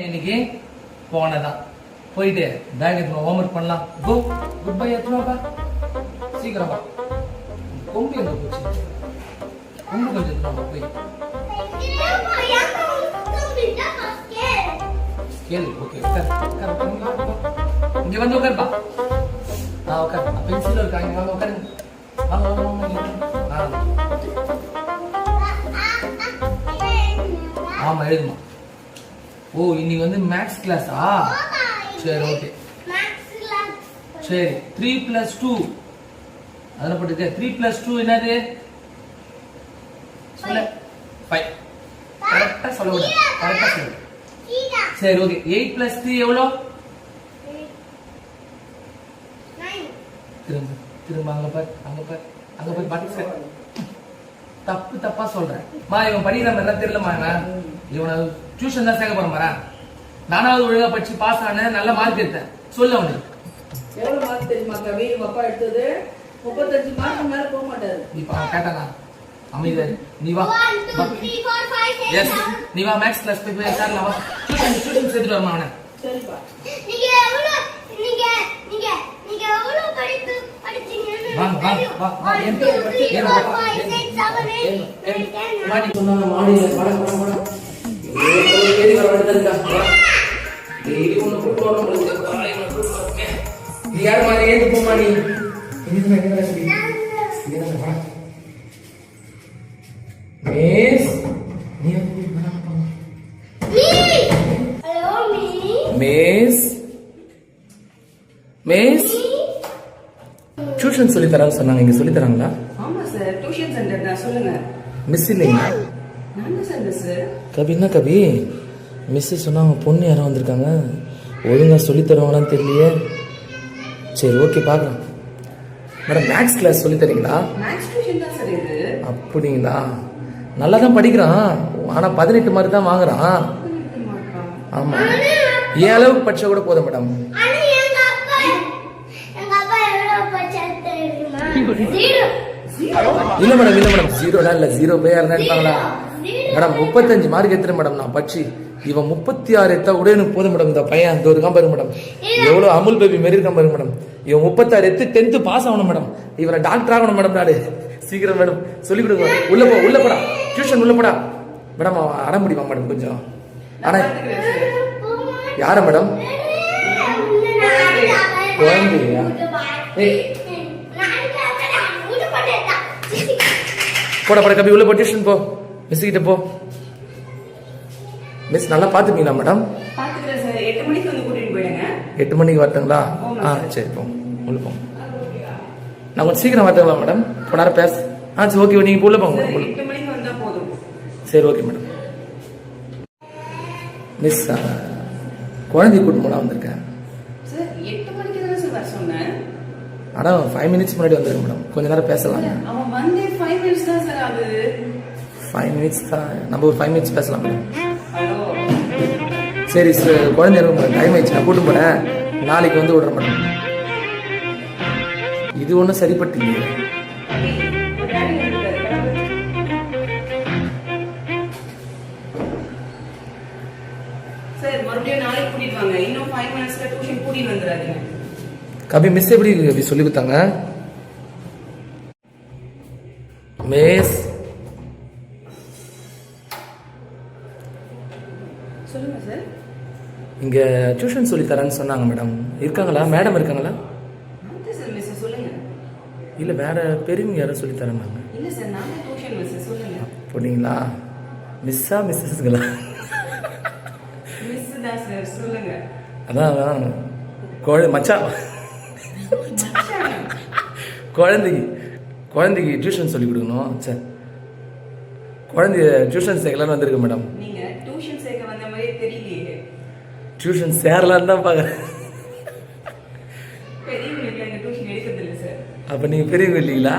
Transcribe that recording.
இன்னைக்கு போனதான் போயிட்டு பேக் எடுத்து ஹோம்ஒர்க் பண்ணலாம். கோ குட் பை எத்தனோப்பா சீக்கிரமா கொம்பு எங்க போச்சு? கொம்பு கொஞ்சம் எடுத்துனோப்பா போய் ஸ்கேல். ஓகே இங்க வந்து உட்காருப்பா. உட்கார். பென்சில் இருக்கா? இங்க வாங்க உட்காருங்க. ஆமா எழுதுமா. ஓ இன்னைக்கு வந்து மேக்ஸ் கிளாஸா? சரி ஓகே சரி. 3+2 அதெல்லாம் போட்டுக்க. 3+2 என்னது சொல்ல? 5. கரெக்டா சொல்ல விட. கரெக்டா சொல்லு. சரி ஓகே. 8+3 எவ்வளோ? திரும்ப திரும்ப அங்க பாரு அங்க பாரு அங்க போய் பாட்டு தப்பு தப்பா சொல்றேன். இவன் படிக்கிற மாதிரி தெரியலமா. இவனை டியூஷன் தான் சேர்க்க போற மாதிரி. நானாவது ஒழுங்கா படிச்சு பாஸ் ஆன நல்ல மார்க் எடுத்தேன். சொல்ல அவனுக்கு எவ்வளவு மார்க் தெரியுமா? கவி அப்பா எடுத்தது 35 மார்க் மேல போக மாட்டாரு. இப்ப கேட்டானா அமைதியா நீ வா. எஸ் நீ வா மேக்ஸ் கிளாஸ் போய் சார்ல வா. டியூஷன் சேர்த்துட்டு வரமா அவனை. சரிப்பா. நீங்க எவ்வளவு படிப்பு படிச்சீங்க? வாங்க வாங்க வா வா. மாடியில வட வட வட ஏறி வர வேண்டியதா? டெய்லி ஒண்ணு கூட்டு வரணும். நீ யார் மாதிரி ஏந்து போமா நீ? டியூஷன் சொல்லி தரான்னு சொன்னாங்க. இங்க சொல்லி தராங்களா? ஆமா சார், டியூஷன் சென்டர் தான். சொல்லுங்க. மிஸ் இல்லைங்களா? நான் சார் மிஸ். கவி என்ன கவி? மிஸ் சொன்னாங்க பொண்ணு யாரும் வந்திருக்காங்க. ஒழுங்கா சொல்லி தருவாங்களான்னு தெரியலையே. சரி ஓகே பார்க்கலாம். மேடம் மேக்ஸ் கிளாஸ் சொல்லி தரீங்களா? மேக்ஸ் டியூஷன் தான் சார் இது. அப்படிங்களா? நல்லா தான் படிக்கிறான். ஆனா 18 மார்க் தான் வாங்குறான். ஆமா என் அளவுக்கு படிச்சா கூட போதும் மேடம். இல்ல மேடம் இல்ல மேடம் 0 இல்ல 0 போய் இருப்பாங்களா மேடம்? 35 மார்க் எடுத்துறேன் மேடம் நான் படிச்சு. இவன் 36 எடுத்தா கூட எனக்கு போதும் மேடம். இந்த பையன் அந்த ஒரு பாருங்க மேடம், எவ்வளவு அமுல் பேபி மாரி இருக்கான் பாருங்க மேடம். இவன் 36 எடுத்து 10th பாஸ் ஆகணும் மேடம். இவரை டாக்டர் ஆகணும் மேடம். நாடு சீக்கிரம் மேடம் சொல்லி கொடுங்க. உள்ள போ உள்ள போடா. டியூஷன் உள்ள போடா மேடம். அட முடியுமா மேடம் கொஞ்சம்? ஆனா யார மேடம்? குழந்தையா? போட போட கபி உள்ள போ. டியூஷன் போ. மிஸ் கிட்ட போ. மிஸ் நல்லா பாத்துப்பீங்களா மேடம்? பாத்துக்கிறேன் சார். 8 மணிக்கு வந்து கூட்டிட்டு போயிடுங்க. 8 மணிக்கு வரட்டுங்களா? சரி போ உள்ள போ. நான் கொஞ்சம் சீக்கிரம் வரட்டுங்களா மேடம்? கொஞ்ச நேரம் பேச. சரி ஓகே நீங்க உள்ள போங்க. 8 மணிக்கு வந்தா போதும். சரி ஓகே மேடம். மிஸ் குழந்தை கூட்டு போனா வந்திருக்கேன் சார். 8 மணிக்கு தான் சார் வர சொன்னேன். ஆனா 5 மினிட்ஸ் முன்னாடி வந்திருக்கேன் மேடம். கொஞ்ச நேரம் பேசலாம். அவன் வந்து 5 மினிட்ஸ் தான் சார் ஆகுது. 5 மினிட்ஸ் தான். நம்ம ஒரு 5 மினிட்ஸ் பேசலாம் மேடம். ஹலோ சரி சார். குழந்தை டைம் ஆயிடுச்சு. நான் கூட்டு போறேன். நாளைக்கு வந்து விடுறேன் மேடம். இது ஒன்றும் சரிப்பட்டு சார். மறுபடியும் நாளைக்கு கூட்டிட்டு வாங்க. இன்னும் 5 மினிட்ஸ்ல டியூஷன் கூட்டிட்டு வந்துடாதீங்க. கபி மிஸ் எப்படி கபி சொல்லி கொடுத்தாங்க? மிஸ் சொல்லுங்க சார். இங்க டியூஷன் சொல்லி தரேன்னு சொன்னாங்க மேடம். இருக்காங்களா? மேடம் இருக்காங்களா? சார் மிஸ் சொல்லுங்க. இல்ல வேற பெரியவங்க யாரும் சொல்லி தரேன்னாங்க. இல்ல சார், நான் டியூஷன் மிஸ். சொல்லுங்க. போனீங்களா? மிஸ்ஸா மிஸ்ஸஸ்ங்களா? மிஸ் தான் சார். சொல்லுங்க. அதான் மச்சான் குழந்தைக்கு டியூஷன் சொல்லி கொடுக்கணும். சார் குழந்தைய டியூஷன் சேர்க்கலான்னு வந்திருக்கு மேடம். நீங்க டியூஷன் சேர்க்க வந்த மாதிரியே தெரியலையே. டியூஷன் சேரலான்னு தான் பாக்குறேன். பெரியவங்களுக்கு டியூஷன் எடுக்கிறது இல்லை சார். அப்ப நீங்க பெரியவங்க இல்லைங்களா?